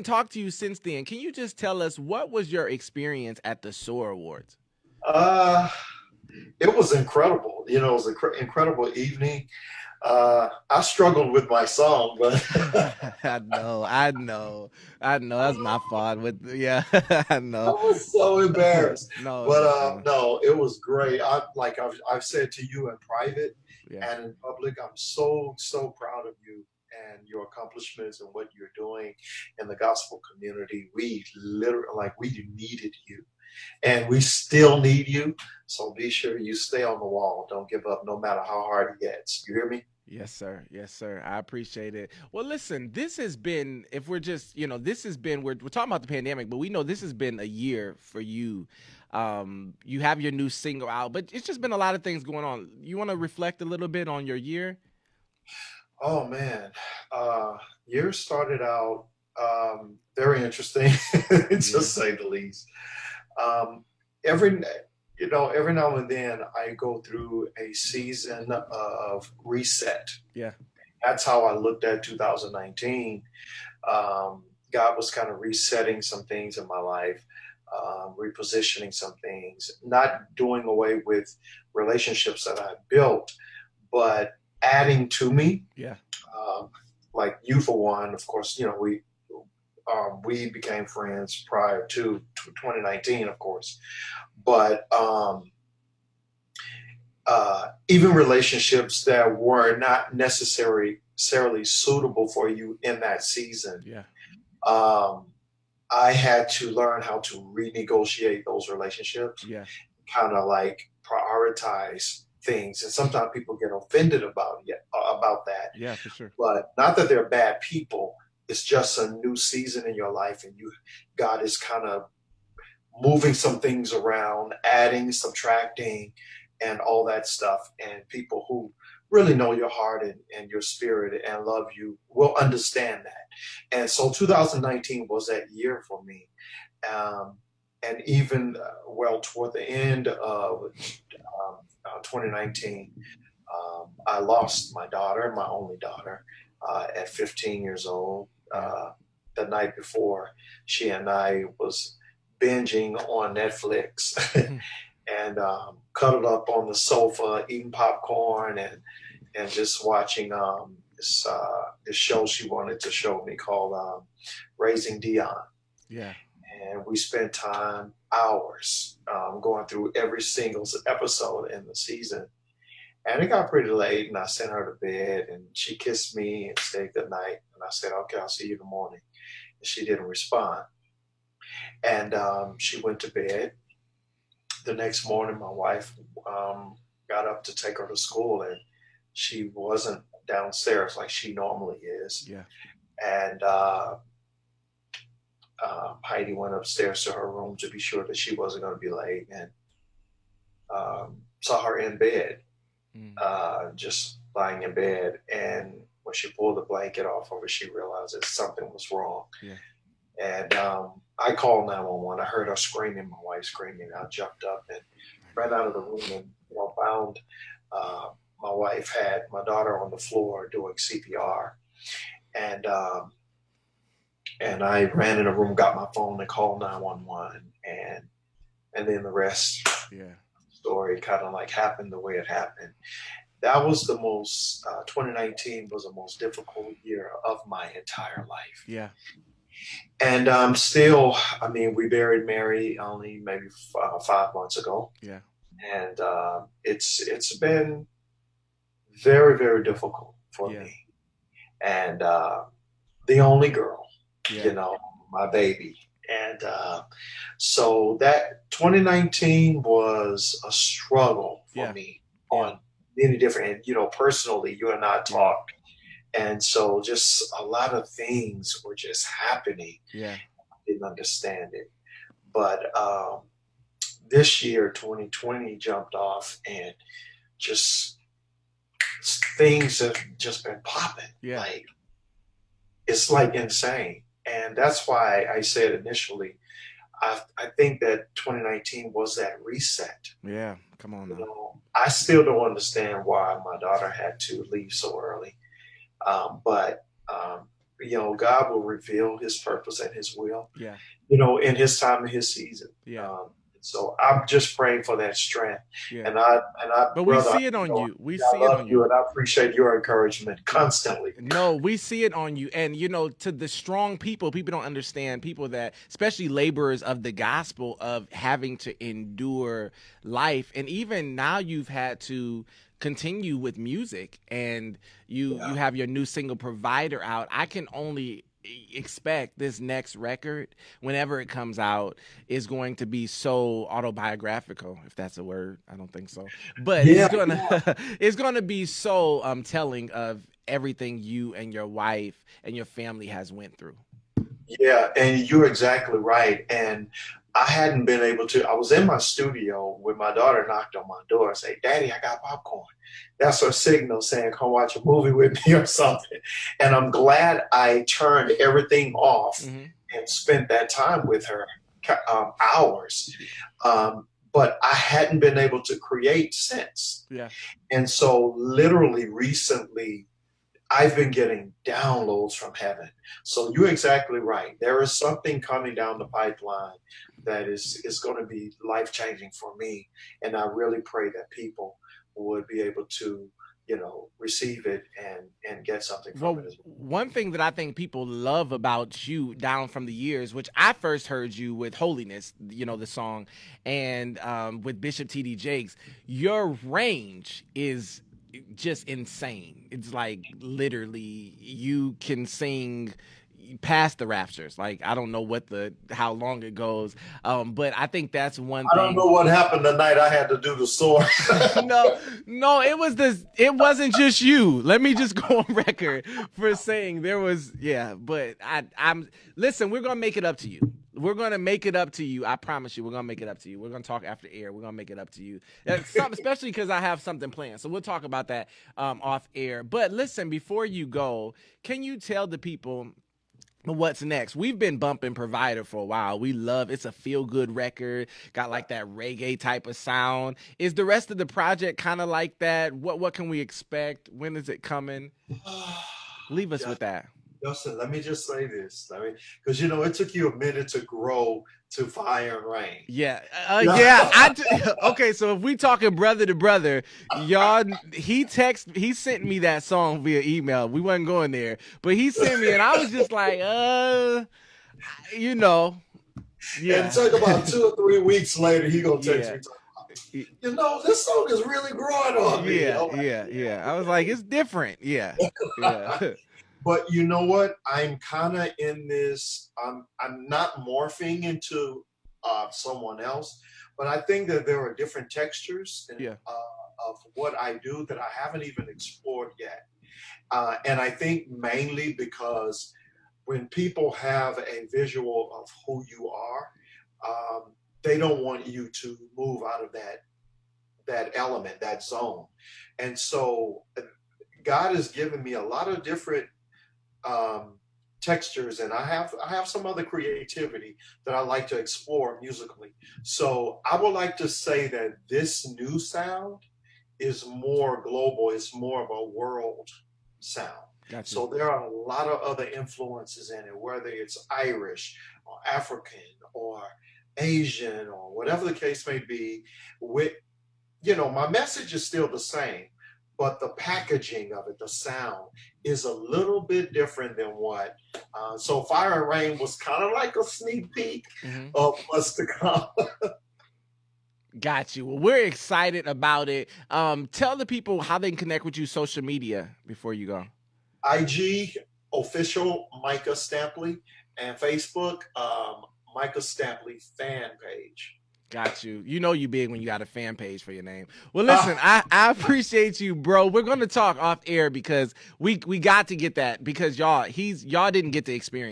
Talked to you since then. Can you just tell us what was your experience at the Soar Awards? Uh, it was incredible. It was an incredible evening. I struggled with my song, but I know. That's my fault. With yeah, I I know. was so embarrassed. No, But no, no. no, it was great. I've said to you in private Yeah, and in public, I'm so proud of you and your accomplishments and what you're doing in the gospel community. We literally we needed you, and we still need you. So be sure you stay on the wall. Don't give up, no matter how hard it gets. You hear me? yes, sir. Yes, sir. I appreciate it. Well, listen, this has been, if we're just, this has been, we're talking about the pandemic, but we know this has been a year for you. You have your new single out, but it's just been a lot of things going on. You want to reflect a little bit on your year? Oh man, uh, year started out very interesting, to Yeah. say the least. Um, every every now and then I go through a season of reset. Yeah. That's how I looked at 2019. Um, God was kind of resetting some things in my life, repositioning some things, not doing away with relationships that I built, but adding to me. Yeah. Um, like you, for one, of course, we became friends prior to 2019, of course, but even relationships that were not necessarily suitable for you in that season, Yeah. um, I had to learn how to renegotiate those relationships, Yeah. kind of like prioritize things. And sometimes people get offended about that, Yeah, for sure. but not that they're bad people. It's just a new season in your life, and God is kind of moving some things around, adding, subtracting, and all that stuff. And people who really know your heart and your spirit and love you will understand that. And so 2019 was that year for me. Um, and even, well, toward the end of 2019, I lost my daughter, my only daughter, at 15 years old. Yeah. The night before, she and I was binging on Netflix and cuddled up on the sofa, eating popcorn and just watching this show she wanted to show me called Raising Dion. Yeah. And we spent time, hours, going through every single episode in the season. And it got pretty late, and I sent her to bed, and she kissed me and said good night. And I said, "Okay, I'll see you in the morning." And she didn't respond. And she went to bed. The next morning, my wife got up to take her to school, and she wasn't downstairs like she normally is. Yeah. And Heidi went upstairs to her room to be sure that she wasn't going to be late, and saw her in bed, Mm. just lying in bed. And when she pulled the blanket off of her, she realized that something was wrong. Yeah. And I called 911. I heard her screaming, my wife screaming. I jumped up and ran out of the room and found uh, my wife had my daughter on the floor doing CPR. And I ran in the room, got my phone, and called 911. And then the rest Yeah. story kind of like happened the way it happened. That was the most 2019 was the most difficult year of my entire life. Yeah. And still, I mean, we buried Mary only maybe 5 months ago, Yeah. and it's been very difficult for Yeah. me. And the only girl, Yeah. my baby, and so that 2019 was a struggle for Yeah. me Yeah. on many different, and personally, you and I Yeah. talked, and so just a lot of things were just happening. Yeah. Didn't understand it. But this year, 2020, jumped off, and just things have just been popping. Yeah. Like, it's like insane. And that's why I said initially, I think that 2019 was that reset. Yeah. Come on now. I still don't understand why my daughter had to leave so early. But God will reveal his purpose and his will, Yeah. In his time and his season. Yeah. So I'm just praying for that strength. Yeah. And I, But we brother, see it on you. We I see it love on you you. and I appreciate your encouragement constantly. No, we see it on you. And, to the strong people don't understand, people that, especially laborers of the gospel, of having to endure life. And even now you've had to continue with music, and you have your new single Provider out. I can only expect this next record, whenever it comes out, is going to be so autobiographical, if that's a word. I don't think so, but Yeah, it's gonna be so telling of everything you and your wife and your family has went through. yeah, and you're exactly right. And I hadn't been able to. I was in my studio when my daughter knocked on my door and said, "Daddy, I got popcorn." That's her signal saying, "Come watch a movie with me" or something. And I'm glad I turned everything off Mm-hmm. and spent that time with her, hours. But I hadn't been able to create since. Yeah. And so, literally, recently, I've been getting downloads from heaven. So you're exactly right. There is something coming down the pipeline that is going to be life changing for me, and I really pray that people would be able to, receive it and get something from it as well. One thing that I think people love about you down from the years, which I first heard you with Holiness, the song, and with Bishop T.D. Jakes, your range is just insane. It's like literally you can sing past the raptures. Like, I don't know how long it goes, but I think that's one I don't thing. know what happened the night I had to do the SOAR. No, it wasn't just you. Let me just go on record for saying there was, yeah, but I'm listen, we're gonna make it up to you. We're gonna make it up to you. I promise you, we're gonna make it up to you. We're gonna talk after air. We're gonna make it up to you. Especially because I have something planned. So we'll talk about that off air. But listen, before you go, can you tell the people what's next? We've been bumping Provider for a while. We love it's a feel-good record, got like that reggae type of sound. Is the rest of the project kind of like that? What can we expect? When is it coming? Leave us with that. Justin, let me just say this. Because it took you a minute to grow to Fire and Rain. Yeah, yeah. Okay, so if we talking brother to brother, y'all, he sent me that song via email. We wasn't going there, but he sent me, and I was just like, Yeah. Yeah. And took about 2 or 3 weeks later, he gonna text me. This song is really growing on me. Yeah. I was like, it's different. Yeah. But you know what? I'm kind of in this. I'm not morphing into someone else, but I think that there are different textures of what I do that I haven't even explored yet. And I think mainly because when people have a visual of who you are, they don't want you to move out of that element, that zone. And so God has given me a lot of different textures, and I have some other creativity that I like to explore musically. So I would like to say that this new sound is more global. It's more of a world sound. Gotcha. So there are a lot of other influences in it, whether it's Irish or African or Asian or whatever the case may be. My message is still the same, but the packaging of it, the sound, is a little bit different than what. So Fire and Rain was kind of like a sneak peek of what's to come. Got you. Well, we're excited about it. Tell the people how they can connect with you social media before you go. IG, official Micah Stampley, and Facebook, Micah Stampley fan page. Got you. You big when you got a fan page for your name. Well, listen, I appreciate you, bro. We're going to talk off air because we got to get that, because y'all didn't get to experience